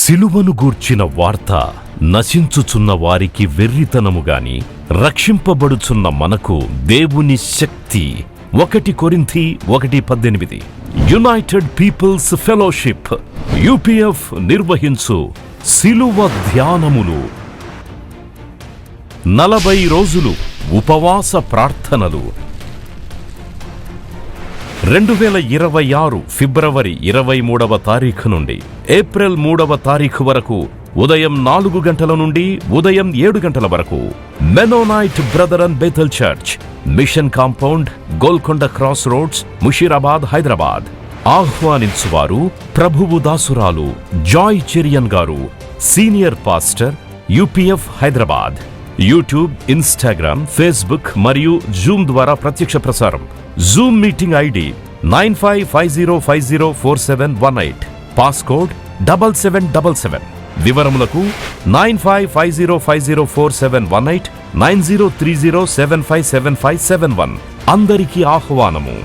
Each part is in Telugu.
సిలువను గూర్చిన వార్త నశించుచున్న వారికి వెర్రితనము గాని రక్షింపబడుచున్న మనకు దేవుని శక్తి. 1 కొరింథీ 1:18. యునైటెడ్ పీపుల్స్ ఫెలోషిప్ UPF నిర్వహించు సిలువ ధ్యానములు. 40 రోజులు ఉపవాస ప్రార్థనలు. 2026 ఫిబ్రవరి 23వ తారీఖు నుండి ఏప్రిల్ 3వ తారీఖు వరకు ఉదయం 4 గంటల నుండి ఉదయం 7 గంటల వరకు Mennonite brother and Bethel church, mission compound, Golconda cross roads, Musheerabad, Hyderabad. ఆహ్వానించువారు ప్రభువు దాసురాలు జాయ్ చెరియన్ గారు, senior pastor, UPF Hyderabad. YouTube, Instagram, Facebook మరియు జూమ్ ద్వారా ప్రత్యక్ష ప్రసారం. Zoom meeting ID 9550504718, passcode 7777. వివరములకు 9550504718, 9030757571. అందరికీ ఆహ్వానము.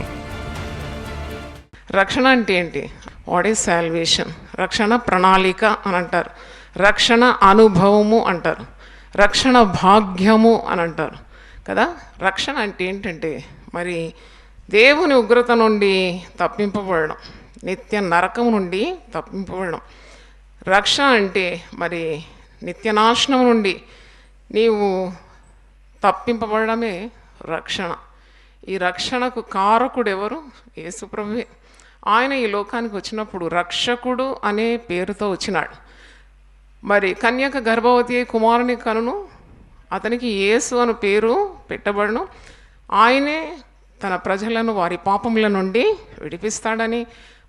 రక్షణ అంటే ఏంటి? What is salvation? రక్షణ ప్రణాళిక అని అంటారు, రక్షణ అనుభవము అంటారు, రక్షణ భాగ్యము అని అంటారు కదా. రక్షణ అంటే ఏంటంటే మరి దేవుని ఉగ్రత నుండి తప్పింపబడడం, నిత్య నరకం నుండి తప్పింపబడడం. రక్షణ అంటే మరి నిత్యనాశనం నుండి నీవు తప్పింపబడమే రక్షణ. ఈ రక్షణకు కారకుడు ఎవరు? యేసుప్రభువే. ఆయన ఈ లోకానికి వచ్చినప్పుడు రక్షకుడు అనే పేరుతో వచ్చినాడు. మరి కన్యక గర్భవతి కుమారుని కనును, అతనికి యేసు అను పేరు పెట్టబడును. ఆయనే తన ప్రజలను వారి పాపముల నుండి విడిపిస్తాడని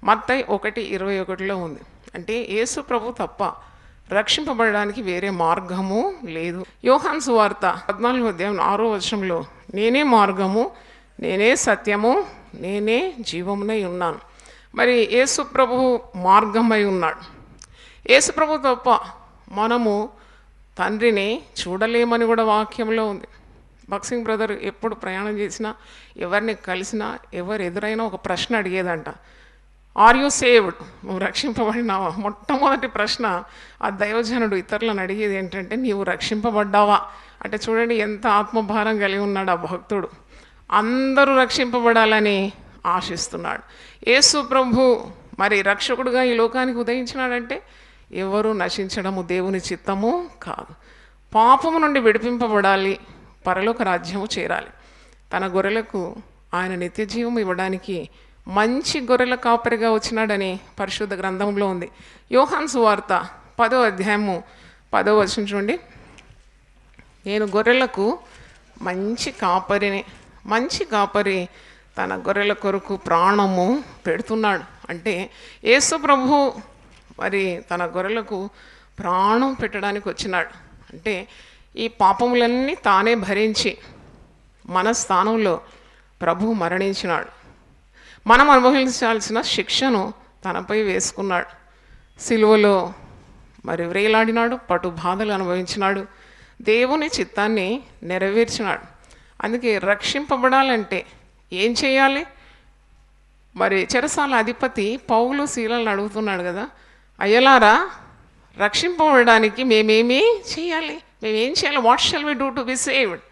మత్తయి 1:21లో ఉంది. అంటే యేసు ప్రభు తప్ప రక్షింపబడడానికి వేరే మార్గము లేదు. యోహాను సువార్త 14:6 నేనే మార్గము, నేనే సత్యము, నేనే జీవమునై ఉన్నాను. మరి యేసు ప్రభు మార్గమై ఉన్నాడు. యేసు ప్రభు తప్ప మనము తండ్రిని చూడలేమని కూడా వాక్యంలో ఉంది. బాక్సింగ్ బ్రదర్ ఎప్పుడు ప్రయాణం చేసినా, ఎవరిని కలిసినా, ఎవరు ఎదురైనా ఒక ప్రశ్న అడిగేదంట, ఆర్ యూ సేవ్డ్? నువ్వు రక్షింపబడినావా? మొట్టమొదటి ప్రశ్న ఆ దైవజనుడు ఇతరులను అడిగేది ఏంటంటే, నీవు రక్షింపబడ్డావా? అంటే చూడండి ఎంత ఆత్మభారం కలిగి ఉన్నాడు ఆ భక్తుడు. అందరూ రక్షింపబడాలని ఆశిస్తున్నాడు. యేసు ప్రభు మరి రక్షకుడుగా ఈ లోకానికి ఉదయించినాడంటే ఎవరు నశించడము దేవుని చిత్తము కాదు. పాపము నుండి విడిపింపబడాలి, పరలోక రాజ్యము చేరాలి. తన గొర్రెలకు ఆయన నిత్య జీవం ఇవ్వడానికి మంచి గొర్రెల కాపరిగా వచ్చినాడని పరిశుద్ధ గ్రంథంలో ఉంది. యోహాను సువార్త 10:10 చూడండి, నేను గొర్రెలకు మంచి కాపరిని. మంచి కాపరి తన గొర్రెల కొరకు ప్రాణము పెడుతున్నాడు. అంటే యేసు ప్రభు మరి తన గొర్రెలకు ప్రాణం పెట్టడానికి వచ్చినాడు. అంటే ఈ పాపములన్నీ తానే భరించి మన స్థానంలో ప్రభు మరణించినాడు. మనం అనుభవించాల్సిన శిక్షను తనపై వేసుకున్నాడు. సిలువలో మరి వ్రేలాడినాడు, పటు బాధలు అనుభవించినాడు, దేవుని చిత్తాన్ని నెరవేర్చినాడు. అందుకే రక్షింపబడాలంటే ఏం చేయాలి? మరి చెరసాల అధిపతి పౌలు శీలను అడుగుతున్నాడు కదా, అయ్యలారా రక్షింపబడడానికి మేమేమీ చేయాలి? మేమేం చేయాలి? What shall we do to be saved?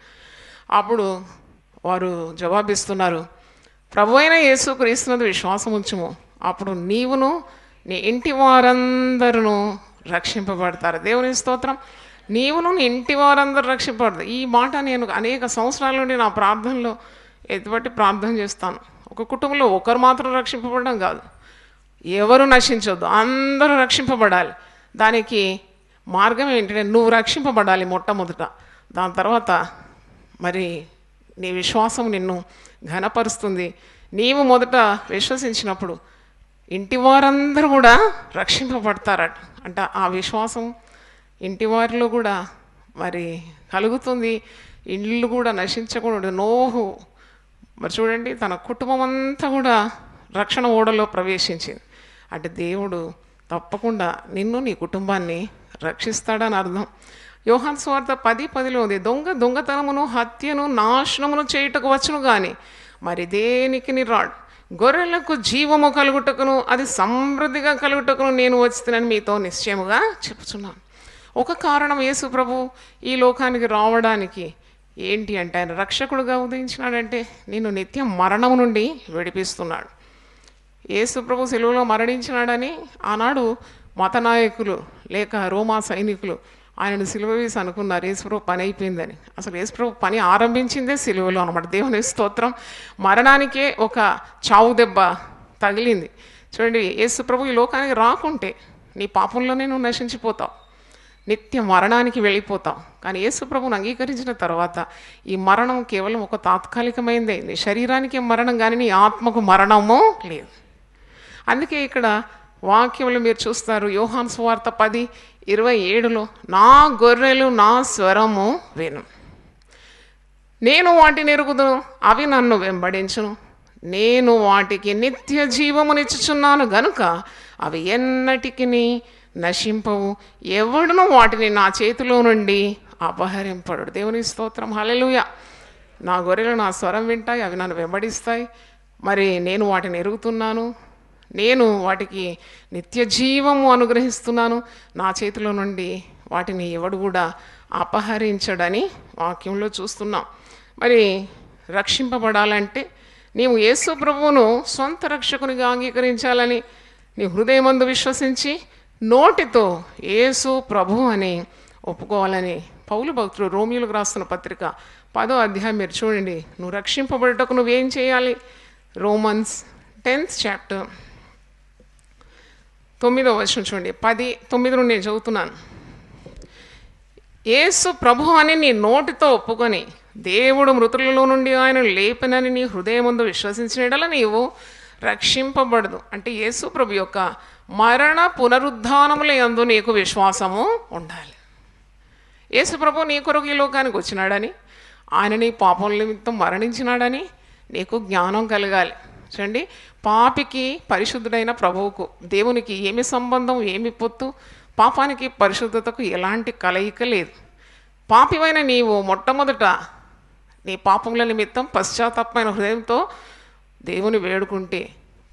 అప్పుడు వారు జవాబిస్తున్నారు, ప్రభు అయిన యేసు క్రీస్తునందు విశ్వాసం ఉంచుము, అప్పుడు నీవును నీ ఇంటి వారందరూ రక్షింపబడతారు. దేవుని స్తోత్రం. నీవును నీ ఇంటి వారందరూ రక్షింపబడతారు. ఈ మాట నేను అనేక సంవత్సరాల నుండి నా ప్రార్థనలో ఎదుబట్టి ప్రార్థన చేస్తాను. ఒక కుటుంబంలో ఒకరు మాత్రం రక్షింపబడడం కాదు, ఎవరు నశించొద్దు, అందరూ రక్షింపబడాలి. దానికి మార్గం ఏంటంటే నువ్వు రక్షింపబడాలి మొట్టమొదట. దాని తర్వాత మరి నీ విశ్వాసం నిన్ను ఘనపరుస్తుంది. నీవు మొదట విశ్వసించినప్పుడు ఇంటి వారందరూ కూడా రక్షింపబడతారట. అంటే ఆ విశ్వాసం ఇంటి వారిలో కూడా మరి కలుగుతుంది. ఇళ్ళు కూడా నశించకూడదు. నోహు మరి చూడండి, తన కుటుంబం అంతా కూడా రక్షణ ఓడలో ప్రవేశించింది. అంటే దేవుడు తప్పకుండా నిన్ను నీ కుటుంబాన్ని రక్షిస్తాడని అర్థం. యోహాను సువార్త 10:10 ఉంది, దొంగతనమును, హత్యను, నాశనమును చేయుటకు వచ్చును కానీ మరి దేనికి రాడు. గొర్రెలకు జీవము కలుగుటకును అది సమృద్ధిగా కలుగుటకును నేను వచ్చుతున్నాను మీతో నిశ్చయముగా చెప్పుచున్నాను. ఒక కారణం యేసు ప్రభు ఈ లోకానికి రావడానికి ఏంటి అంటే, ఆయన రక్షకుడుగా ఉదయించినాడంటే నిన్ను నిత్యం మరణం నుండి విడిపిస్తున్నాడు. యేసు ప్రభు సిలువలో మరణించినాడని ఆనాడు మత నాయకులు లేక రోమా సైనికులు ఆయనను సిలువ వేసి అనుకున్నారు యేసుప్రభు పని అయిపోయిందని. అసలు యేసుప్రభు పని ఆరంభించిందే సిలువలో అనమాట. దేవుని స్తోత్రం. మరణానికే ఒక చావు దెబ్బ తగిలింది. చూడండి, యేసుప్రభు ఈ లోకానికి రాకుంటే నీ పాపంలోనే నువ్వు నశించిపోతావు, నిత్య మరణానికి వెళ్ళిపోతావు. కానీ యేసుప్రభుని అంగీకరించిన తర్వాత ఈ మరణం కేవలం ఒక తాత్కాలికమైందే. నీ శరీరానికి మరణం కానీ నీ ఆత్మకు మరణము లేదు. అందుకే ఇక్కడ వాక్యంలో మీరు చూస్తారు, యోహాను సువార్త 10:27 నా గొర్రెలు నా స్వరము విను, నేను వాటిని ఎరుగుదును, అవి నన్ను వెంబడించును, నేను వాటికి నిత్య జీవమునిచ్చుచున్నాను గనుక అవి ఎన్నటికి నశింపవు, ఎవడును వాటిని నా చేతిలో నుండి అపహరింపడు. దేవుని స్తోత్రం. హల్లెలూయా. నా గొర్రెలు నా స్వరం వింటాయి, అవి నన్ను వెంబడిస్తాయి, మరి నేను వాటిని ఎరుగుతున్నాను, నేను వాటికి నిత్య జీవము అనుగ్రహిస్తున్నాను, నా చేతిలో నుండి వాటిని ఎవడు కూడా అపహరించడని వాక్యంలో చూస్తున్నాం. మరి రక్షింపబడాలంటే నీవు యేసు ప్రభువును సొంత రక్షకునిగా అంగీకరించాలని నీ హృదయమందు విశ్వసించి నోటితో యేసు ప్రభు అని ఒప్పుకోవాలని పౌలు భక్తుడు రోమియోలకు రాస్తున్న పత్రిక 10వ అధ్యాయం మీరు చూడండి. నువ్వు రక్షింపబడటకు నువ్వేం చేయాలి? రోమన్స్ 10th చాప్టర్ 9వ వచనం చూడండి. 10:9 నుండి నేను చదువుతున్నాను. యేసు ప్రభు అని నీ నోటితో ఒప్పుకొని దేవుడు మృతులలో నుండి ఆయన లేపనని నీ హృదయమందు విశ్వసించినడల నీవు రక్షింపబడదు. అంటే యేసు ప్రభు యొక్క మరణ పునరుద్ధానముల యందు నీకు విశ్వాసము ఉండాలి. యేసు ప్రభు నీ కొరకు ఈ లోకానికి వచ్చినాడని, ఆయన నీ పాపముల నిమిత్తం మరణించినాడని నీకు జ్ఞానం కలగాలి. చూడండి, పాపికి పరిశుద్ధుడైన ప్రభువుకు దేవునికి ఏమి సంబంధం, ఏమి పొత్తు? పాపానికి పరిశుద్ధతకు ఎలాంటి కలయిక లేదు. పాపివైన నీవు మొట్టమొదట నీ పాపముల నిమిత్తం పశ్చాత్తాపమైన హృదయంతో దేవుని వేడుకుంటే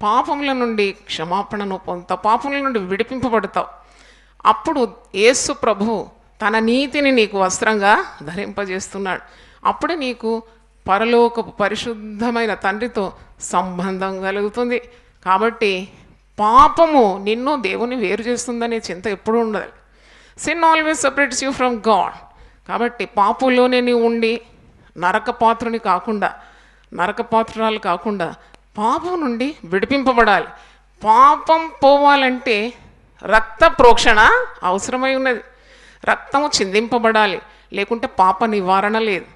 పాపముల నుండి క్షమాపణను పొందుతావు, పాపముల నుండి విడిపింపబడతావు. అప్పుడు యేసు ప్రభు తన నీతిని నీకు వస్త్రంగా ధరింపజేస్తున్నాడు. అప్పుడే నీకు పరలోకపు పరిశుద్ధమైన తండ్రితో సంబంధం కలుగుతుంది. కాబట్టి పాపము నిన్ను దేవుని వేరు చేస్తుందనే చింత ఎప్పుడూ ఉండదు. Sin always separates you from God. కాబట్టి పాపంలోనే నీవు ఉండి నరకపాత్రుని కాకుండా, నరకపాత్రురాలు కాకుండా పాపం నుండి విడిపింపబడాలి. పాపం పోవాలంటే రక్త ప్రోక్షణ అవసరమై ఉన్నది. రక్తము చిందింపబడాలి, లేకుంటే పాప నివారణ లేదు.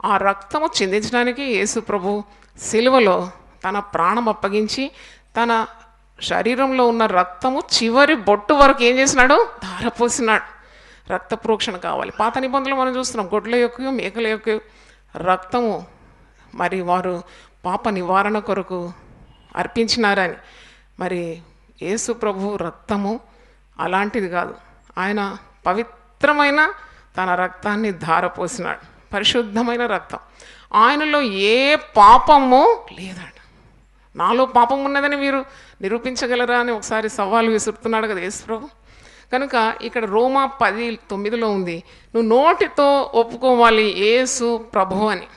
ఆ రక్తము చిందించడానికి యేసు ప్రభు సిలువలో తన ప్రాణం అప్పగించి తన శరీరంలో ఉన్న రక్తము చివరి బొట్టు వరకు ఏం చేసినాడు? ధారపోసినాడు. రక్త ప్రోక్షణ కావాలి. పాత నిబంధనలు మనం చూస్తున్నాం, గొడ్ల యొక్క మేకల యొక్క రక్తము మరి వారు పాప నివారణ కొరకు అర్పించినారని. మరి యేసు ప్రభు రక్తము అలాంటిది కాదు. ఆయన పవిత్రమైన తన రక్తాన్ని ధారపోసినాడు, పరిశుద్ధమైన రక్తం. ఆయనలో ఏ పాపము లేదంట. నాలో పాపం ఉన్నదని మీరు నిరూపించగలరా అని ఒకసారి సవాలు విసురుతున్నాడు కదా యేసు ప్రభు. కనుక ఇక్కడ రోమా 10:9 ఉంది, నువ్వు నోటితో ఒప్పుకోవాలి యేసు ప్రభు అని.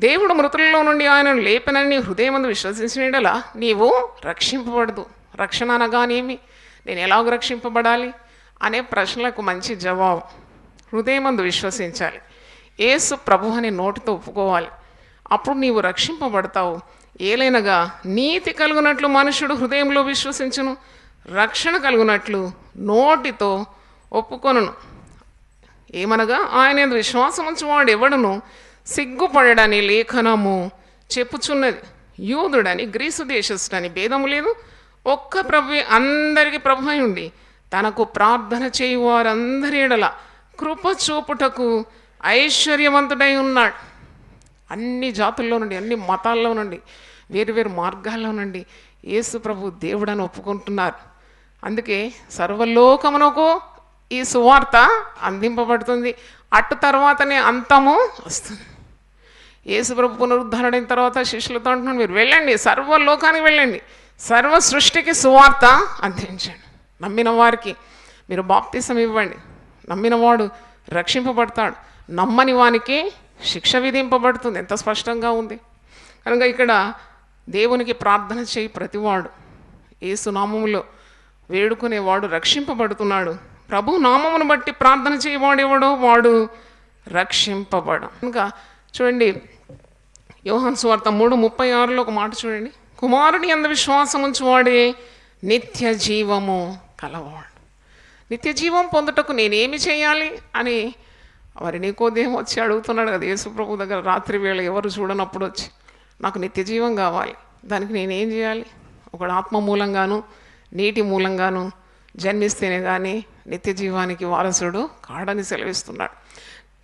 దేవుడు మృతులలో నుండి ఆయనను లేపనని హృదయమందు విశ్వసించినలా నీవు రక్షింపబడదు. రక్షణ అనగానేమి, నేను ఎలాగ రక్షింపబడాలి అనే ప్రశ్నలకు మంచి జవాబు హృదయమందు విశ్వసించాలి. యేసు ప్రభు అని నోటితో ఒప్పుకోవాలి. అప్పుడు నీవు రక్షింపబడతావు. ఏలైనగా నీతి కలుగునట్లు మనుషుడు హృదయంలో విశ్వసించును, రక్షణ కలుగునట్లు నోటితో ఒప్పుకొనును. ఏమనగా ఆయన యందు విశ్వాసం ఉంచువాడు ఎవడును సిగ్గుపడడని లేఖనము చెప్పుచున్నది. యూదుడని గ్రీసు దేశస్థుడని భేదము లేదు, ఒక్క ప్రభువే అందరికీ ప్రభు అయి ఉండి తనకు ప్రార్థన చేయు వారందరి ఎడల కృప చూపుటకు ఐశ్వర్యవంతుడై ఉన్నాడు. అన్ని జాతుల్లో నుండి, అన్ని మతాల్లో నుండి, వేరు మార్గాల్లో నుండి యేసు ప్రభు దేవుడని ఒప్పుకుంటున్నారు. అందుకే సర్వలోకమునకు ఈ సువార్త అందింపబడుతుంది. అటు తర్వాతనే అంతము వస్తుంది. యేసుప్రభు పునరుద్ధరణైన తర్వాత శిష్యులతో అంటున్నాడు, మీరు వెళ్ళండి, సర్వలోకానికి వెళ్ళండి, సర్వ సృష్టికి సువార్త అందించండి, నమ్మిన వారికి మీరు బాప్తిసం ఇవ్వండి, నమ్మినవాడు రక్షింపబడతాడు, నమ్మని వానికి శిక్ష విధింపబడుతుంది. ఎంత స్పష్టంగా ఉంది. కనుక ఇక్కడ దేవునికి ప్రార్థన చేయి ప్రతివాడు, యేసు నామములో వేడుకునేవాడు రక్షింపబడుతున్నాడు. ప్రభు నామమును బట్టి ప్రార్థన చేయవాడేవాడో వాడు రక్షింపబడు. ఇంకా చూడండి, యోహాను సువార్త 3:36 ఒక మాట చూడండి, కుమారుని యందు విశ్వాసం ఉంచువాడే నిత్య జీవము కలవాడు. నిత్య జీవం పొందుటకు నేనేమి చేయాలి అని మరి నికోదేము వచ్చి అడుగుతున్నాడు కదా యేసు ప్రభు దగ్గర రాత్రి వేళ, ఎవరు చూడనప్పుడు వచ్చి, నాకు నిత్య జీవం కావాలి, దానికి నేనేం చేయాలి? ఒకడు ఆత్మ మూలంగాను నీటి మూలంగాను జన్మిస్తేనే కానీ నిత్య జీవానికి వారసుడు కాడని సెలవిస్తున్నాడు.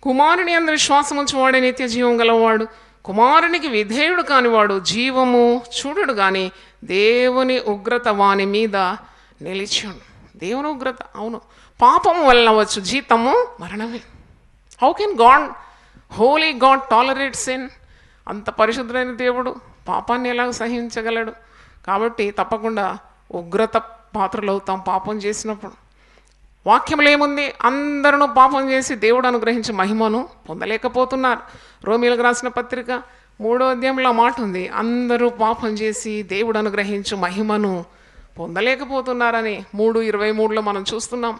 కుమారుని యందు విశ్వాసం ఉంచువాడే నిత్య జీవం గలవాడు, కుమారునికి విధేయుడు కానివాడు జీవము చూడడు కానీ దేవుని ఉగ్రత వాని మీద నిలిచాడు. దేవుని ఉగ్రత, అవును, పాపము వల్ల వచ్చు జీతము మరణమే. How can God, Holi God tolerate sin? అంత పరిశుద్ధమైన దేవుడు పాపాన్ని ఎలా సహించగలడు? కాబట్టి తప్పకుండా ఉగ్రత పాత్రలు అవుతాం పాపం చేసినప్పుడు. వాక్యంలో ఏముంది? అందరూ పాపం చేసి దేవుడు అనుగ్రహించి మహిమను పొందలేకపోతున్నారు. రోమీలకు రాసిన పత్రిక 3వ అధ్యాయంలో మాట ఉంది, అందరూ పాపం చేసి దేవుడు అనుగ్రహించు మహిమను పొందలేకపోతున్నారని 3:23 మనం చూస్తున్నాం.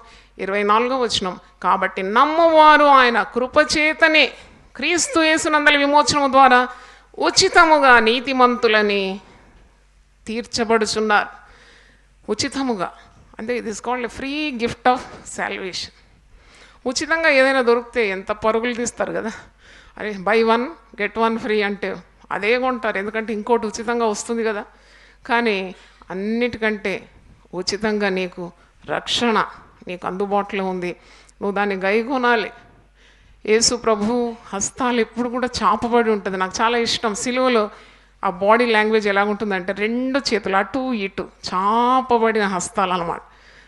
24వ వచనం, కాబట్టి నమ్మవారు ఆయన కృపచేతనే క్రీస్తు యేసునందలి విమోచనము ద్వారా ఉచితముగా నీతిమంతులని తీర్చబడుచున్నారు. ఉచితముగా అంటే it is called a free gift of salvation. ఉచితంగా ఏదైనా దొరికితే ఎంత పరుగులు తీస్తారు కదా, అరే బై 1 get 1 ఫ్రీ అంటే అదే కొంటారు, ఎందుకంటే ఇంకోటి ఉచితంగా వస్తుంది కదా. కానీ అన్నిటికంటే ఉచితంగా నీకు రక్షణ నీకు అందుబాటులో ఉంది, నువ్వు దాన్ని గైకొనాలి. యేసు ప్రభు హస్తాలు ఎప్పుడు కూడా చాపబడి ఉంటుంది. నాకు చాలా ఇష్టం. సిలువలో ఆ బాడీ లాంగ్వేజ్ ఎలాగుంటుందంటే 2 చేతులు అటు ఇటు చాపబడిన హస్తాలు అన్నమాట.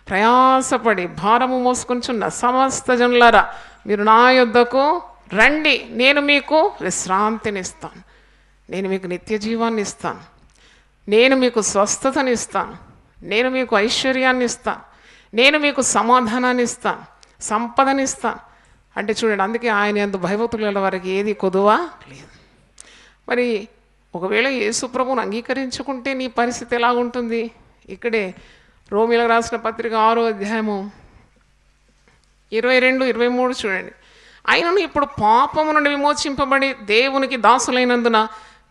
ప్రయాసపడి భారము మోసుకొనిచున్న సమస్త జనులారా మీరు నా యొద్దకు రండి, నేను మీకు విశ్రాంతినిస్తాను, నేను మీకు నిత్య జీవాన్ని ఇస్తాను, నేను మీకు స్వస్థతని ఇస్తాను, నేను మీకు ఐశ్వర్యాన్ని ఇస్తాను, నేను మీకు సమాధానాన్ని ఇస్తాను, సంపదని ఇస్తాను అంటే చూడండి. అందుకే ఆయన యందు భయభక్తుల వారికి ఏది కొదువా లేదు. మరి ఒకవేళ యేసు ప్రభువును అంగీకరించుకుంటే నీ పరిస్థితి ఎలాగుంటుంది? ఇక్కడే రోమీలకు రాసిన పత్రిక 6వ అధ్యాయము 22-23 చూడండి. ఆయనను ఇప్పుడు పాపము నుండి విమోచింపబడి దేవునికి దాసులైనందున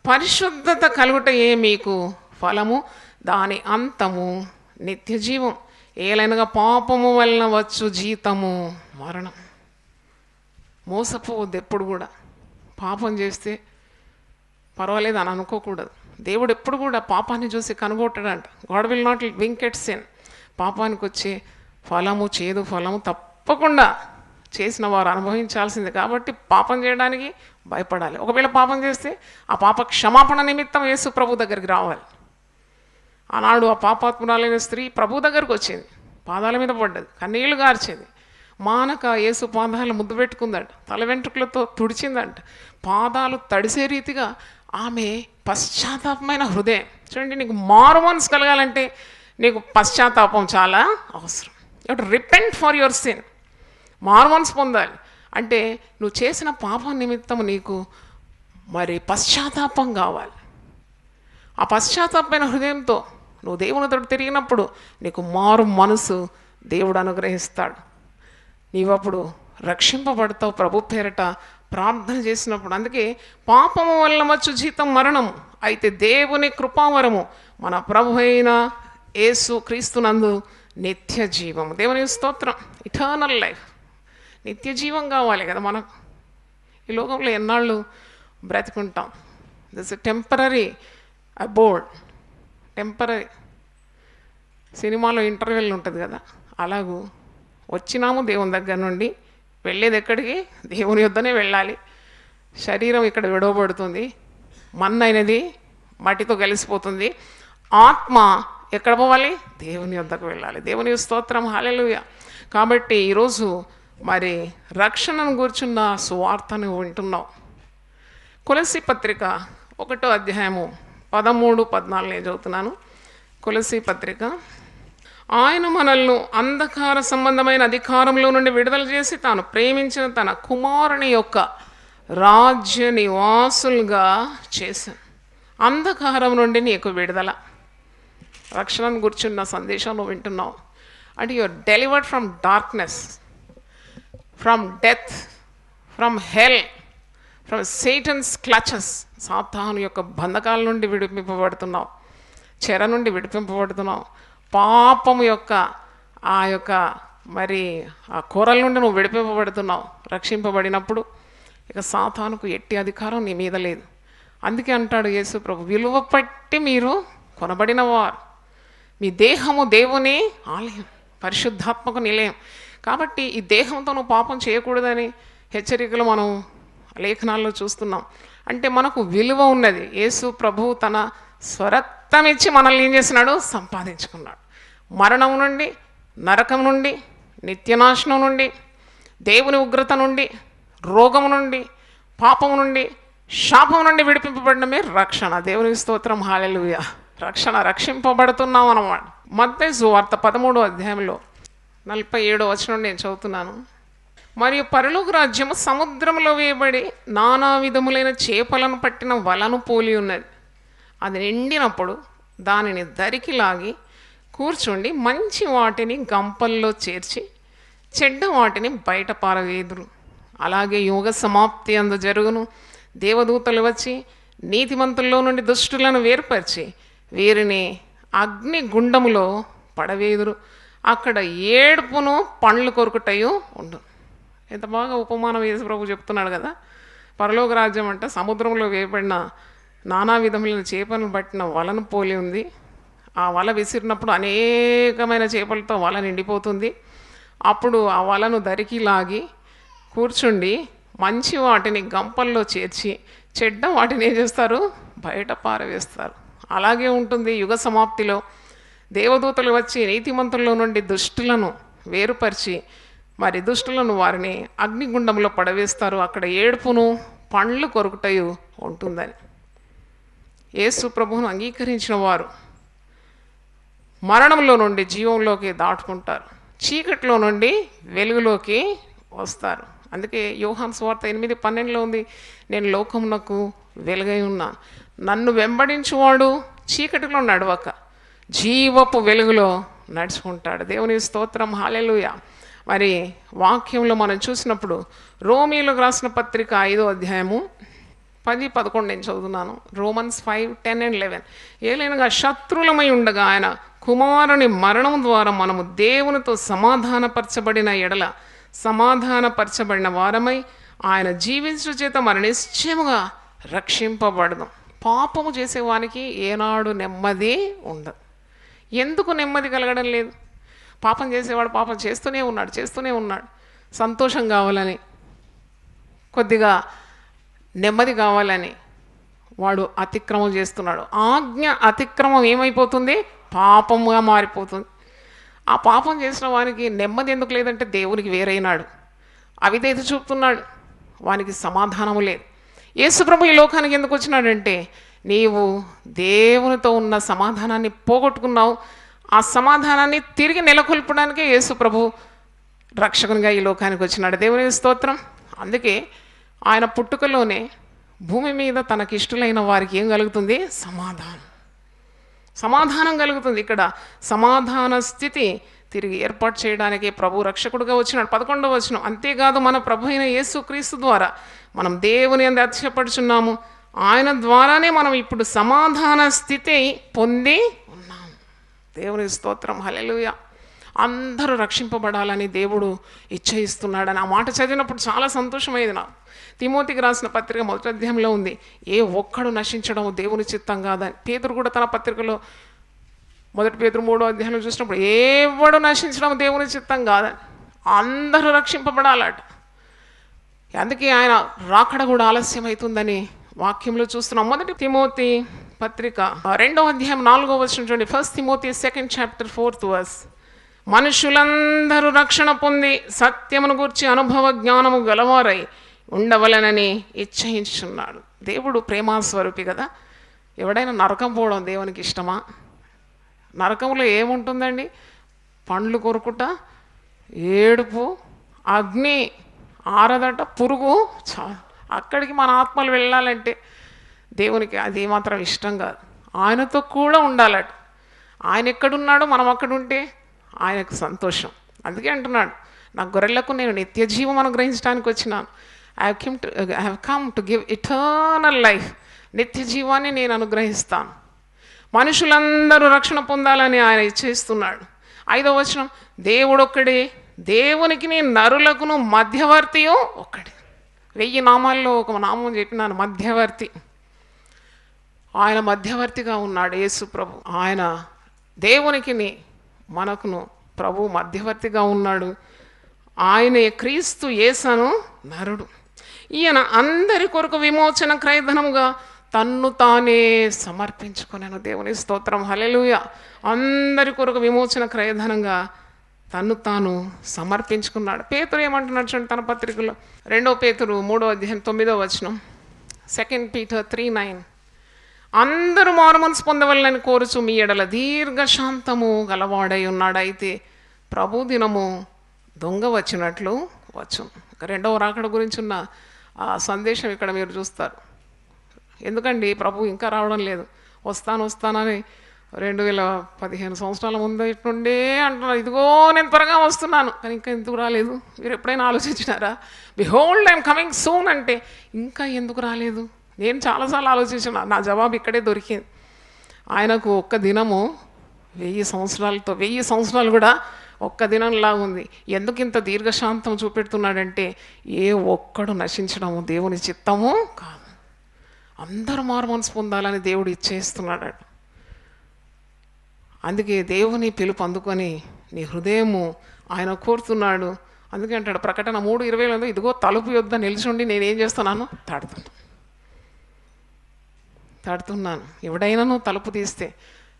పరిశుద్ధత కలుగుటయే మీకు ఫలము, దాని అంతము నిత్య జీవం. ఏలైనగా పాపము వలన వచ్చు జీతము మరణం. మోసపోవద్దు ఎప్పుడు కూడా. పాపం చేస్తే పర్వాలేదు అని అనుకోకూడదు. దేవుడు ఎప్పుడు కూడా పాపాన్ని చూసి కనుగొట్టడంట. God will not wink at sin. పాపానికి వచ్చే ఫలము, చేదు ఫలము తప్పకుండా చేసిన వారు అనుభవించాల్సిందే. కాబట్టి పాపం చేయడానికి భయపడాలి. ఒకవేళ పాపం చేస్తే ఆ పాప క్షమాపణ నిమిత్తం యేసు ప్రభు దగ్గరికి రావాలి. ఆనాడు ఆ పాపాత్మురాలైన స్త్రీ ప్రభు దగ్గరకు వచ్చింది, పాదాల మీద పడ్డది, కన్నీళ్లు గార్చింది, మానక యేసు పాదాలు ముద్దు పెట్టుకుందంట, తల వెంట్రుకలతో తుడిచిందంట. పాదాలు తడిసే రీతిగా ఆమె పశ్చాత్తాపమైన హృదయం. చూడండి, నీకు మారు మనసు కలగాలంటే నీకు పశ్చాత్తాపం చాలా అవసరం. You have to repent for your sin. మారు మనసు పొందాలి అంటే నువ్వు చేసిన పాపం నిమిత్తం నీకు మరి పశ్చాత్తాపం కావాలి. ఆ పశ్చాత్తాపమైన హృదయంతో నువ్వు దేవునితో తిరిగినప్పుడు నీకు మారు మనసు దేవుడు అనుగ్రహిస్తాడు. నీవప్పుడు రక్షింపబడతావు ప్రభు పేరట ప్రార్థన చేసినప్పుడు. అందుకే పాపము వల్ల వచ్చు జీతం మరణం, అయితే దేవుని కృపావరము మన ప్రభు అయిన యేసు క్రీస్తునందు నిత్య జీవము. దేవుని స్తోత్రం. ఇటర్నల్ లైఫ్, నిత్య జీవం కావాలి కదా మనకు. ఈ లోకంలో ఎన్నాళ్ళు బ్రతికుంటాం? This temporary abode, temporary. సినిమాలో ఇంటర్వెల్ ఉంటుంది కదా, అలాగూ వచ్చినాము దేవుని దగ్గర నుండి, వెళ్ళేది ఎక్కడికి? దేవుని యొద్దనే వెళ్ళాలి. శరీరం ఇక్కడ విడవబడుతుంది, మన్నైనది మట్టితో కలిసిపోతుంది. ఆత్మ ఎక్కడ పోవాలి? దేవుని యొద్దకు వెళ్ళాలి. దేవుని స్తోత్రం, హల్లెలూయా. కాబట్టి ఈరోజు మరి రక్షణను కూర్చున్న సువార్తను వింటున్నావు. కొలస్సీ పత్రిక 1వ అధ్యాయము 13, 14 నేను చదువుతున్నాను. కొలస్సీ పత్రిక. ఆయన మనల్ని అంధకార సంబంధమైన అధికారంలో నుండి విడుదల చేసి తాను ప్రేమించిన తన కుమారుని యొక్క రాజ్య నివాసులుగా చేశాను. అంధకారం నుండి నీకు విడుదల. రక్షణను గుర్చున్న సందేశం నువ్వు వింటున్నావు అంటే you're delivered from darkness, from death, from hell, from Satan's clutches. సాతాను యొక్క బంధకాల నుండి విడిపింపబడుతున్నావు, చెర నుండి విడిపింపబడుతున్నావు. పాపము యొక్క మరి ఆ కోరల నుండి నువ్వు విడిపింపబడుతున్నావు. రక్షింపబడినప్పుడు ఇక సాతానుకు ఎట్టి అధికారం నీ మీద లేదు. అందుకే అంటాడు యేసు ప్రభు, విలువ పట్టి మీరు కొనబడిన వారు, మీ దేహము దేవుని ఆలయం, పరిశుద్ధాత్మక నిలయం. కాబట్టి ఈ దేహంతో నువ్వు పాపం చేయకూడదని హెచ్చరికలు మనం లేఖనాల్లో చూస్తున్నాం. అంటే మనకు విలువ ఉన్నది. యేసు ప్రభువు తన స్వరక్తం ఇచ్చి మనల్ని ఏం చేసినాడు? సంపాదించుకున్నాడు. మరణం నుండి, నరకం నుండి, నిత్యనాశనం నుండి, దేవుని ఉగ్రత నుండి, రోగము నుండి, పాపము నుండి, శాపం నుండి విడిపింపబడమే రక్షణ. దేవునికి స్తోత్రం, హల్లెలూయా. రక్షింపబడుతున్నాం అన్నమాట. మత్తయి సువార్త 13వ అధ్యాయంలో 47వ వచనం నేను చదువుతున్నాను. మరియు పరలోక రాజ్యము సముద్రంలో వేయబడి నానా విధములైన చేపలను పట్టిన వలను పోలి ఉన్నది. అది నిండినప్పుడు దానిని దరికి లాగి కూర్చుండి మంచి వాటిని గంపల్లో చేర్చి చెడ్డ వాటిని బయట పారవేదురు. అలాగే యుగ సమాప్తి అందు జరుగును. దేవదూతలు వచ్చి నీతిమంతుల్లో నుండి దుష్టులను వేరుపరిచి వీరిని అగ్ని గుండములో పడవేదురు. అక్కడ ఏడుపును పండ్లు కొరుకుటయు ఉండు. ఎంత బాగా ఉపమానం యేసు ప్రభు చెప్తున్నాడు కదా. పరలోక రాజ్యం అంటే సముద్రంలో వేయబడిన నానా విధములైన చేపలను పట్టిన వలను పోలి ఉంది. ఆ వల విసిరినప్పుడు అనేకమైన చేపలతో వల నిండిపోతుంది. అప్పుడు ఆ వలను దరికి లాగి కూర్చుండి మంచి వాటిని గంపల్లో చేర్చి చెడ్డ వాటిని ఏం చేస్తారు? బయట పారవేస్తారు. అలాగే ఉంటుంది యుగ సమాప్తిలో. దేవదూతలు వచ్చి నీతిమంతుల్లో నుండి దుష్టులను వేరుపరిచి మరి దుష్టులను వారిని అగ్నిగుండంలో పడవేస్తారు. అక్కడ ఏడుపును పండ్లు కొరుకుటయు ఉంటుందని. యేసు ప్రభువును అంగీకరించిన వారు మరణంలో నుండి జీవంలోకి దాటుకుంటారు, చీకటిలో నుండి వెలుగులోకి వస్తారు. అందుకే యోహాను సువార్త 8:12 ఉంది, నేను లోకమునకు వెలుగై ఉన్నాను, నన్ను వెంబడించువాడు చీకటిలో నడవక జీవపు వెలుగులో నడుచుకుంటాడు. దేవుని స్తోత్రం, హల్లెలూయా. మరి వాక్యంలో మనం చూసినప్పుడు రోమీయులకు రాసిన పత్రిక 5వ అధ్యాయము 10-11 నేను చదువుతున్నాను. Romans 5:10-11. ఏలైనగా శత్రులమై ఉండగా ఆయన కుమారుని మరణం ద్వారా మనము దేవునితో సమాధానపరచబడిన ఎడల సమాధానపరచబడిన వారమై ఆయన జీవించు చేత మరి నిశ్చయముగా రక్షింపబడదాం. పాపము చేసేవానికి ఏనాడు నెమ్మది ఉండదు. ఎందుకు నెమ్మది కలగడం లేదు? పాపం చేసేవాడు పాపం చేస్తూనే ఉన్నాడు. సంతోషం కావాలని, కొద్దిగా నెమ్మది కావాలని వాడు అతిక్రమం చేస్తున్నాడు. ఆజ్ఞ అతిక్రమం ఏమైపోతుంది? పాపముగా మారిపోతుంది. ఆ పాపం చేసిన వానికి నెమ్మది ఎందుకు లేదంటే దేవునికి వేరైనాడు, అవిధేయత చూపుతున్నాడు, వానికి సమాధానము లేదు. యేసుప్రభు ఈ లోకానికి ఎందుకు వచ్చినాడంటే నీవు దేవునితో ఉన్న సమాధానాన్ని పోగొట్టుకున్నావు. ఆ సమాధానాన్ని తిరిగి నెలకొల్పడానికే యేసుప్రభు రక్షకునిగా ఈ లోకానికి వచ్చినాడు. దేవునికి స్తోత్రం. అందుకే ఆయన పుట్టుకలోనే భూమి మీద తనకిష్టులైన వారికి ఏం కలుగుతుంది? సమాధానం కలుగుతుంది. ఇక్కడ సమాధాన స్థితి తిరిగి ఏర్పాటు చేయడానికి ప్రభు రక్షకుడుగా వచ్చినాడు. 11వ వచనం. అంతేకాదు మన ప్రభు అయిన యేసుక్రీస్తు ద్వారా మనం దేవుని యందు అతిశయపడుచున్నాము. ఆయన ద్వారానే మనం ఇప్పుడు సమాధాన స్థితి పొంది ఉన్నాం. దేవుని స్తోత్రం, హల్లెలూయా. అందరూ రక్షింపబడాలని దేవుడు ఇచ్ఛయిస్తున్నాడని ఆ మాట చదివినప్పుడు చాలా సంతోషమైంది నాకు. తిమోతికి రాసిన పత్రిక 1వ అధ్యాయంలో ఉంది, ఏ ఒక్కడు నశించడం దేవుని చిత్తం కాదని. పేతురు కూడా తన పత్రికలో 1 పేతురు 3వ అధ్యాయంలో చూసినప్పుడు ఎవడు నశించడం దేవుని చిత్తం కాదని, అందరూ రక్షింపబడాలట. అందుకే ఆయన రాకడ కూడా ఆలస్యం అవుతుందని వాక్యంలో చూస్తున్నాం. 1 తిమోతి పత్రిక 2వ అధ్యాయం 4వ వచనం చూడండి. 1 Timothy 2nd chapter 4th verse. మనుషులందరూ రక్షణ పొంది సత్యమును గూర్చి అనుభవ జ్ఞానము గలవారై ఉండవలనని ఇచ్ఛయించున్నాడు. దేవుడు ప్రేమాస్వరూపి కదా. ఎవడైనా నరకం పోవడం దేవునికి ఇష్టమా? నరకంలో ఏముంటుందండి? పండ్లు కొరుకుట, ఏడుపు, అగ్ని ఆరదట, పురుగు. అక్కడికి మన ఆత్మలు వెళ్ళాలంటే దేవునికి అది మాత్రం ఇష్టం కాదు. ఆయనతో కూడా ఉండాలట. ఆయన ఎక్కడున్నాడో మనం అక్కడ ఉంటే ఆయనకు సంతోషం. అందుకే అంటున్నాడు, నా గొర్రెలకు నేను నిత్య జీవం అనుగ్రహించడానికి వచ్చినాను. I have come to give eternal life. నిత్య జీవాన్ని నేను అనుగ్రహిస్తాను. మనుషులందరూ రక్షణ పొందాలని ఆయన ఇచ్చేస్తున్నాడు. 5వ వచనం, దేవుడు ఒక్కడే, దేవునికి నరులకును మధ్యవర్తియో ఒక్కడే. 1000 నామాల్లో ఒక నామం చెప్పినాను, మధ్యవర్తి. ఆయన మధ్యవర్తిగా ఉన్నాడు యేసు ప్రభు. ఆయన దేవునికి మనకును ప్రభు మధ్యవర్తిగా ఉన్నాడు. ఆయనే క్రీస్తు యేసను నరుడు. ఈయన అందరి కొరకు విమోచన క్రయధనముగా తన్ను తానే సమర్పించుకున్నాను. దేవుని స్తోత్రం, హల్లెలూయా. అందరి కొరకు విమోచన క్రయధనంగా తన్ను తాను సమర్పించుకున్నాడు. పేతురు ఏమంటున్నాడు చూడండి తన పత్రికలో, 2 పేతురు 3వ అధ్యాయం 9వ వచనం, 2 Peter 3:9, అందరూ మారుమనసు పొందవలనని కోరుచు మీ ఎడల దీర్ఘశాంతము గలవాడై ఉన్నాడు. అయితే ప్రభు దినము దొంగ వచ్చినట్లు వచ్చు. 2వ రాకడ గురించి ఉన్న ఆ సందేశం ఇక్కడ మీరు చూస్తారు. ఎందుకండి ప్రభు ఇంకా రావడం లేదు? వస్తానని 2015 సంవత్సరాల ముందు ఇట్లుండే అంటున్నారు, ఇదిగో నేను త్వరగా వస్తున్నాను, కానీ ఇంకా ఎందుకు రాలేదు? మీరు ఎప్పుడైనా ఆలోచించినారా? బిహోల్డ్ ఐఎమ్ కమింగ్ సూన్ అంటే ఇంకా ఎందుకు రాలేదు? నేను చాలాసార్లు ఆలోచించిన, నా జవాబు ఇక్కడే దొరికింది. ఆయనకు ఒక్క దినము 1000 సంవత్సరాలతో, 1000 సంవత్సరాలు కూడా ఒక్క దినంలా ఉంది. ఎందుకు ఇంత దీర్ఘశాంతం చూపెడుతున్నాడంటే ఏ ఒక్కడు నశించడము దేవుని చిత్తము కాదు. అందరూ మారుమనసు పొందాలని దేవుడు ఇచ్చేస్తున్నాడు. అందుకే దేవుని పిలుపు అందుకొని నీ హృదయము ఆయన కోరుతున్నాడు. అందుకే అంటాడు ప్రకటన 3:20, ఇదిగో తలుపు యొద్ద నిలిచుండి నేనేం చేస్తున్నాను? తడుతున్నాను. ఎవడైనాను తలుపు తీస్తే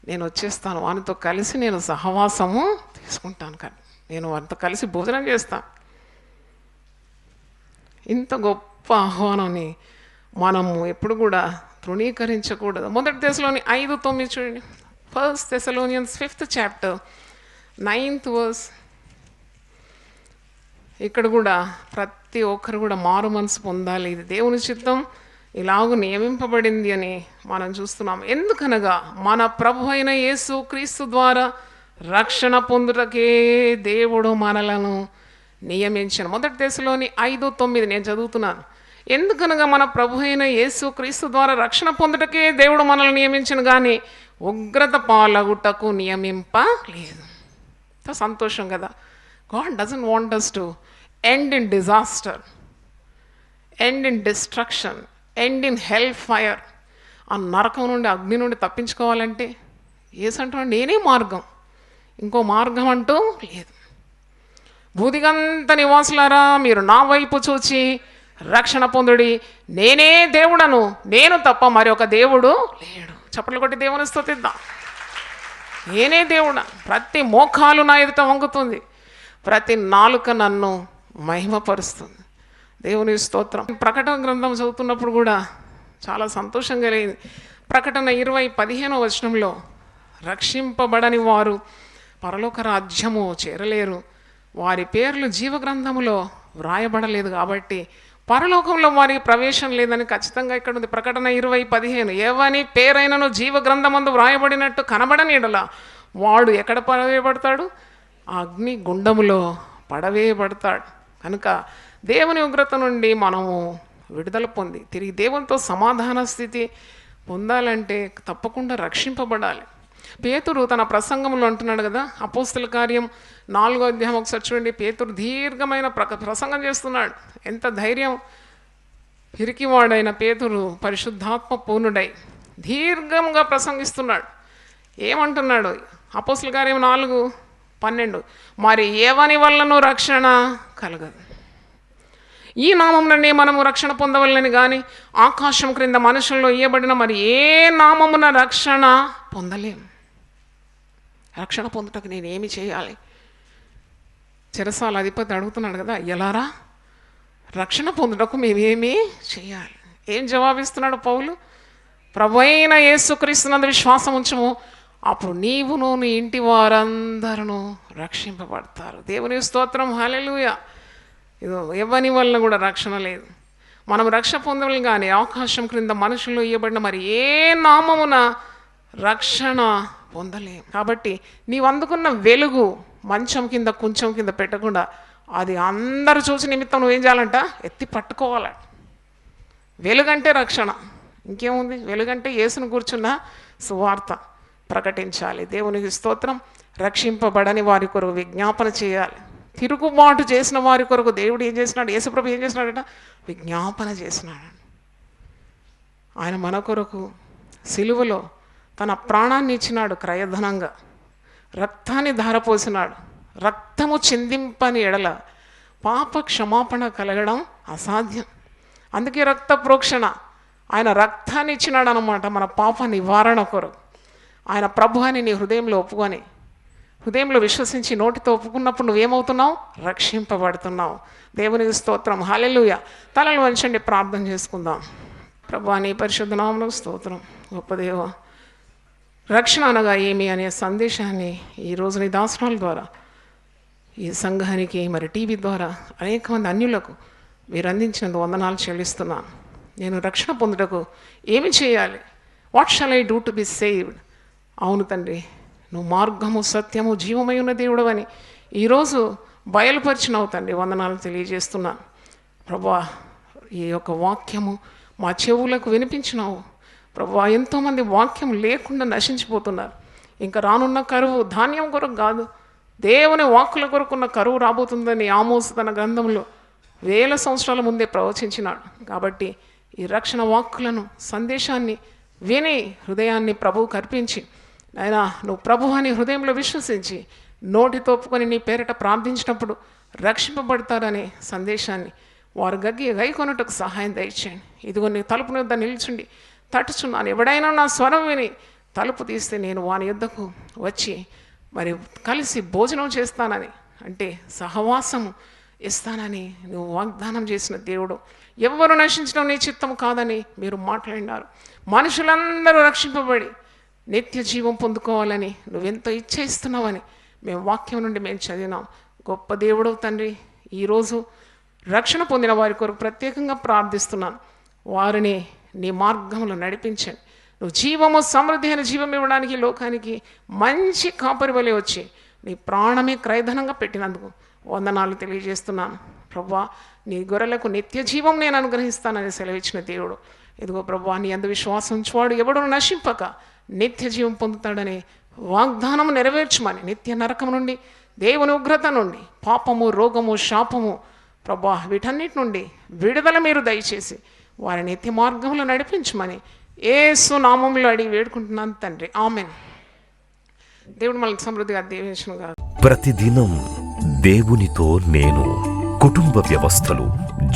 నేను వచ్చేస్తాను, వానితో కలిసి నేను సహవాసము తీసుకుంటాను, కానీ నేను వారితో కలిసి భోజనం చేస్తాను. ఇంత గొప్ప ఆహ్వానాన్ని మనము ఎప్పుడు కూడా తృణీకరించకూడదు. 1 దశలోని 5:9 చూడండి. 1 Thessalonians 5th chapter 9th verse. ఇక్కడ కూడా ప్రతి ఒక్కరు కూడా మారు మనసు పొందాలి, ఇది దేవుని చిత్తం, ఇలాగూ నియమింపబడింది అని మనం చూస్తున్నాం. ఎందుకనగా మన ప్రభు అయిన యేసు క్రీస్తు ద్వారా రక్షణ పొందుటకే దేవుడు మనలను నియమించిన. 1 దశలోని 5:9 నేను చదువుతున్నాను. ఎందుకనగా మన ప్రభు అయిన యేసు క్రీస్తు ద్వారా రక్షణ పొందుటకే దేవుడు మనల్ని నియమించిన, కానీ ఉగ్రత పాలగుటకు నియమింపలేదు. సంతోషం కదా. God doesn't want us to end in disaster, end in destruction, end in hell fire. ఆ నరకం నుండి, అగ్ని నుండి తప్పించుకోవాలంటే యేసంటున్నాడు నేనే మార్గం, ఇంకో మార్గం అంటూ లేదు. భూదిగంత నివాసులారా మీరు నా వైపు చూచి రక్షణ పొందుడి, నేనే దేవుడను, నేను తప్ప మరి ఒక దేవుడు లేడు. చప్పట్లు కొట్టి దేవుని స్తుతిద్దాం. నేనే దేవుడా. ప్రతి మోకాలు నా ఎదుట వంగుతుంది, ప్రతి నాలుక నన్ను మహిమపరుస్తుంది. దేవుని స్తోత్రం. ప్రకటన గ్రంథం చదువుతున్నప్పుడు కూడా చాలా సంతోషం కలిగింది. ప్రకటన 20:15 వచనంలో రక్షింపబడని వారు పరలోక రాజ్యము చేరలేరు, వారి పేర్లు జీవగ్రంథములో వ్రాయబడలేదు కాబట్టి పరలోకంలో వారికి ప్రవేశం లేదని ఖచ్చితంగా ఇక్కడ ఉంది. ప్రకటన 20:15, ఎవని పేరైనను జీవగ్రంథమందు వ్రాయబడినట్టు కనబడని యెడల వాడు ఎక్కడ పడవేయబడతాడు? అగ్ని గుండములో పడవేయబడతాడు. కనుక దేవుని ఉగ్రత నుండి మనము విడుదల పొంది తిరిగి దేవునితో సమాధాన స్థితి పొందాలంటే తప్పకుండా రక్షింపబడాలి. పేతురు తన ప్రసంగంలో అంటున్నాడు కదా, అపోస్తల కార్యం 4వ అధ్యాయం ఒకసారి చూడండి. పేతురు దీర్ఘమైన ప్రసంగం చేస్తున్నాడు. ఎంత ధైర్యం! పిరికివాడైన పేతురు పరిశుద్ధాత్మ పూర్ణుడై దీర్ఘంగా ప్రసంగిస్తున్నాడు. ఏమంటున్నాడు? అపోస్తల కార్యం 4:12, మరి ఎవని వల్లనూ రక్షణ కలగదు. ఈ నామముననే మనము రక్షణ పొందవలని కానీ ఆకాశం క్రింద మనుషుల్లో ఇయ్యబడిన మరి ఏ నామమున రక్షణ పొందలేము. రక్షణ పొందుటకు నేనేమి చేయాలి? చెరసాల అధిపతి అడుగుతున్నాడు కదా, ఎలారా రక్షణ పొందుటకు మేమేమి చేయాలి? ఏం జవాబిస్తున్నాడు పౌలు? ప్రభువైన యేసుక్రీస్తునందు విశ్వాసం ఉంచుము, అప్పుడు నీవును నీ ఇంటి వారందరూ రక్షింపబడతారు. దేవుని స్తోత్రం, హల్లెలూయా. ఇదో ఎవరి వల్ల కూడా రక్షణ లేదు. మనం రక్షణ పొందడం కానీ ఆకాశం క్రింద మనుషులు ఇవ్వబడిన మరి ఏ నామమున రక్షణ పొందలేం. కాబట్టి నీవు అందుకున్న వెలుగు మంచం కింద కుంచం కింద పెట్టకుండా అది అందరూ చూసి నిమిత్తం నువ్వేం చేయాలంట? ఎత్తి పట్టుకోవాల. వెలుగంటే రక్షణ, ఇంకేముంది? వెలుగంటే యేసును కూర్చున్న సువార్త ప్రకటించాలి. దేవునికి స్తోత్రం. రక్షింపబడని వారి కొరకు విజ్ఞాపన చేయాలి. తిరుగుబాటు చేసిన వారి కొరకు దేవుడు ఏం చేసినాడు? యేసుప్రభు ఏం చేసినాడట? విజ్ఞాపన చేసినాడు. ఆయన మన కొరకు సిలువలో తన ప్రాణాన్ని ఇచ్చినాడు క్రయధనంగా, రక్తాన్ని ధారపోసినాడు. రక్తము చిందింపని ఎడల పాప క్షమాపణ కలగడం అసాధ్యం. అందుకే రక్త ప్రోక్షణ, ఆయన రక్తాన్ని ఇచ్చినాడు అన్నమాట మన పాప నివారణ కొరకు. ఆయన ప్రభు అని నీ హృదయంలో ఒప్పుకొని, హృదయంలో విశ్వసించి నోటితో ఒప్పుకున్నప్పుడు నువ్వేమవుతున్నావు? రక్షింపబడుతున్నావు. దేవునికి స్తోత్రం, హల్లెలూయా. తలలు వంచండి, ప్రార్థన చేసుకుందాం. ప్రభువా, నీ పరిశుద్ధ నామమునకు స్తోత్రం. గొప్ప దేవా, రక్షణ అనగా ఏమి అనే సందేశాన్ని ఈరోజు నీ దాసనాల ద్వారా ఈ సంఘానికి మరి టీవీ ద్వారా అనేక మంది అన్యులకు మీరు అందించినందుకు వందనాలు చెల్లిస్తున్నాను. నేను రక్షణ పొందుటకు ఏమి చేయాలి? What shall I do to be saved? అవును తండ్రి, నువ్వు మార్గము సత్యము జీవమై ఉన్న దేవుడు అని ఈరోజు బయలుపరిచినావు తండ్రి. వందనాలు తెలియజేస్తున్నాను ప్రభువా. ఈ యొక్క వాక్యము మా చెవులకు వినిపించినావు ప్రభువా. ఎంతోమంది వాక్యం లేకుండా నశించిపోతున్నారు. ఇంకా రానున్న కరువు ధాన్యం కొరకు కాదు, దేవుని వాక్కుల కొరకున్న కరువు రాబోతుందని ఆమోసు తన గ్రంథంలో 1000 సంవత్సరాల ముందే ప్రవచించినాడు. కాబట్టి ఈ రక్షణ వాక్కులను సందేశాన్ని విని హృదయాన్ని ప్రభువుకు అర్పించి, ఆయన నువ్వు ప్రభు అని హృదయంలో విశ్వసించి నోటితో ఒప్పుకొని నీ పేరిట ప్రార్థించినప్పుడు రక్షింపబడతారనే సందేశాన్ని వారు గైకొనుటకు సహాయం దయచేయండి. ఇదిగో నీ తలుపు యొద్ద నిల్చుండి తట్టుచున్నాను. ఎవడైనా నా స్వరం విని తలుపు తీస్తే నేను వాని యొద్దకు వచ్చి మరి కలిసి భోజనం చేస్తానని, అంటే సహవాసము ఇస్తానని నువ్వు వాగ్దానం చేసిన దేవుడు. ఎవరు నశించడం నీ చిత్తం కాదని మీరు మాట్లాడినారు. మనుషులందరూ రక్షింపబడి నిత్య జీవం పొందుకోవాలని నువ్వెంతో ఇచ్చేస్తున్నావని మేము వాక్యం నుండి మేము చదివినాం. గొప్ప దేవుడు తండ్రి, ఈరోజు రక్షణ పొందిన వారి కొరకు ప్రత్యేకంగా ప్రార్థిస్తున్నాను. వారిని నీ మార్గంలో నడిపించండి. నువ్వు జీవము సమృద్ధి అయిన జీవం ఇవ్వడానికి లోకానికి మంచి కాపరి వలె వచ్చి నీ ప్రాణమే క్రయధనంగా పెట్టినందుకు వందనాలు తెలియజేస్తున్నాను ప్రభువా. నీ గొర్రెలకు నిత్య జీవం నేను అనుగ్రహిస్తానని సెలవిచ్చిన దేవుడు. ఇదిగో ప్రభువా, నీ అందు విశ్వాసం ఉంచువాడు ఎవడు నశింపక నిత్య జీవం పొందుతాడని వాగ్దానం నెరవేర్చమని, నిత్య నరకం నుండి, దేవుని ఉగ్రత నుండి, పాపము, రోగము, శాపము ప్రభువా వీటన్నిటి నుండి విడుదల మీరు దయచేసి వారి నిత్య మార్గంలో నడిపించమని యేసు నామములో అడిగి వేడుకుంటున్నాను తండ్రి, ఆమేన్. దేవుడు మనకు సమృద్ధిగా దీవించునుగా. ప్రతిదినం దేవునితో నేను. కుటుంబ వ్యవస్థలు,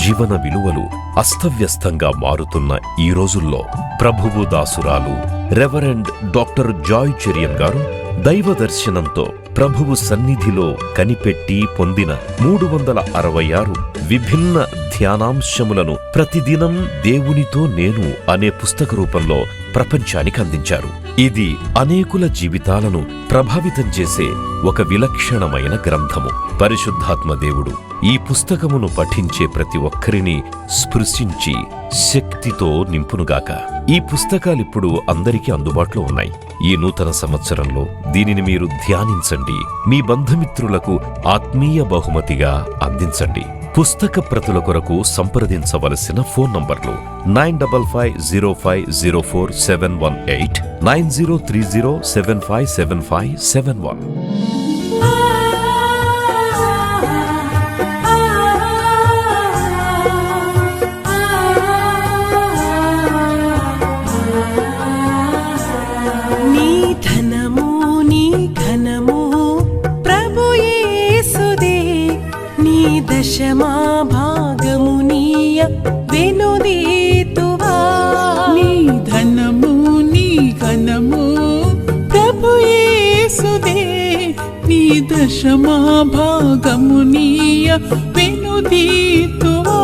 జీవన విలువలు అస్తవ్యస్తంగా మారుతున్న ఈ రోజుల్లో ప్రభువు దాసురాలు రెవరెండ్ డాక్టర్ జాయ్ చెరియన్ గారు దైవ దర్శనంతో ప్రభువు సన్నిధిలో కనిపెట్టి పొందిన 366 విభిన్న ధ్యానాంశములను ప్రతిదినం దేవునితో నేను అనే పుస్తక రూపంలో ప్రపంచానికి అందించారు. ఇది అనేకుల జీవితాలను ప్రభావితం చేసే ఒక విలక్షణమైన గ్రంథము. పరిశుద్ధాత్మ దేవుడు ఈ పుస్తకమును పఠించే ప్రతి ఒక్కరిని స్పృశించి శక్తితో నింపునుగాక. ఈ పుస్తకాలిప్పుడు అందరికీ అందుబాటులో ఉన్నాయి. ఈ నూతన సంవత్సరంలో దీనిని మీరు ధ్యానించండి, మీ బంధుమిత్రులకు ఆత్మీయ బహుమతిగా అందించండి. పుస్తక ప్రతుల కొరకు సంప్రదించవలసిన ఫోన్ నంబర్లు 9550504718, 9030757571. దశమా భాగమునీయ వెనుదీతువా. నీ ధనము నీ ఘనము ప్రభు యేసుదే, నీ దశమా భాగమునీయ వెనుదీతువా.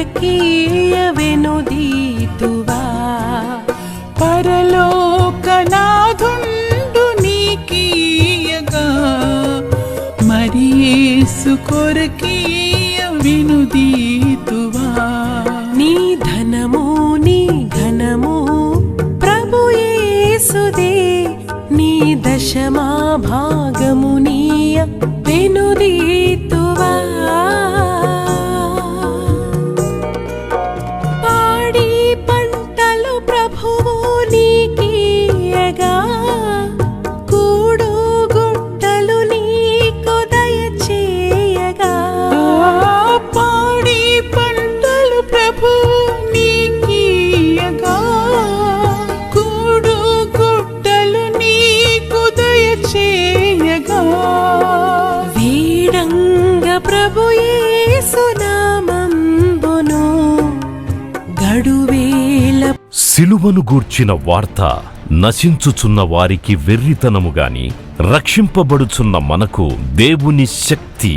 కొరకీయవెనుదీతువా పరలోకనాథుండు నీకీయగా మరి యేసు కొరకీయవెనుదీతువా నీ ధనము నీ ఘనము ప్రభు యేసుదే నీ దశమా భాగము నీయ వెనుదీతువా పాడి పంటలు ప్రభువు నీకీయగా కూడు గుట్టలు నీకు దయచేయగా పాడి పంటలు ప్రభువు నీకీయగా కూడు గుట్టలు నీకు దయచేయగా వీడంగ ప్రభు యేసు నామంబును గడువేల సిలువను గూర్చిన వార్త నశించుచున్న వారికి వెర్రితనముగాని రక్షింపబడుచున్న మనకు దేవుని శక్తి.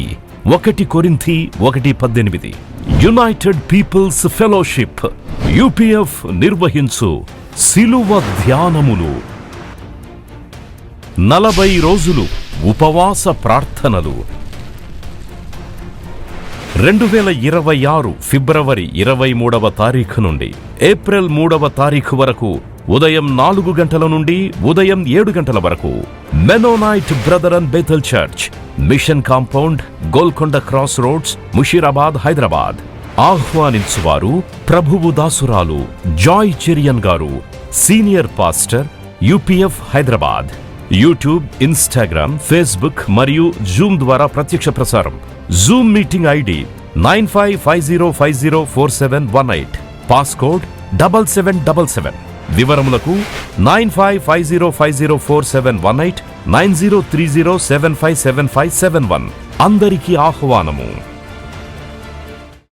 1 కొరింథీ 1:18. యునైటెడ్ పీపుల్స్ ఫెలోషిప్ UPF నిర్వహించు సిలువ ధ్యానములు. 40 రోజులు ఉపవాస ప్రార్థనలు. 2026 ఫిబ్రవరి 23వ తారీఖు నుండి ఏప్రిల్ 3వ తారీఖు వరకు ఉదయం 4 గంటల నుండి ఉదయం 7 గంటల వరకు Mennonite brother and Bethel church, mission compound, Golconda cross roads, Musheerabad, Hyderabad. ఆహ్వానించువారు ప్రభువు దాసురాలు జాయ్ చెరియన్ గారు, senior pastor, UPF Hyderabad. YouTube, Instagram, Facebook మరియు జూమ్ ద్వారా ప్రత్యక్ష ప్రసారం. Zoom meeting ID 9550504718, passcode 7777. వివరములకు 9550504718, 9030757571. అందరికీ ఆహ్వానము.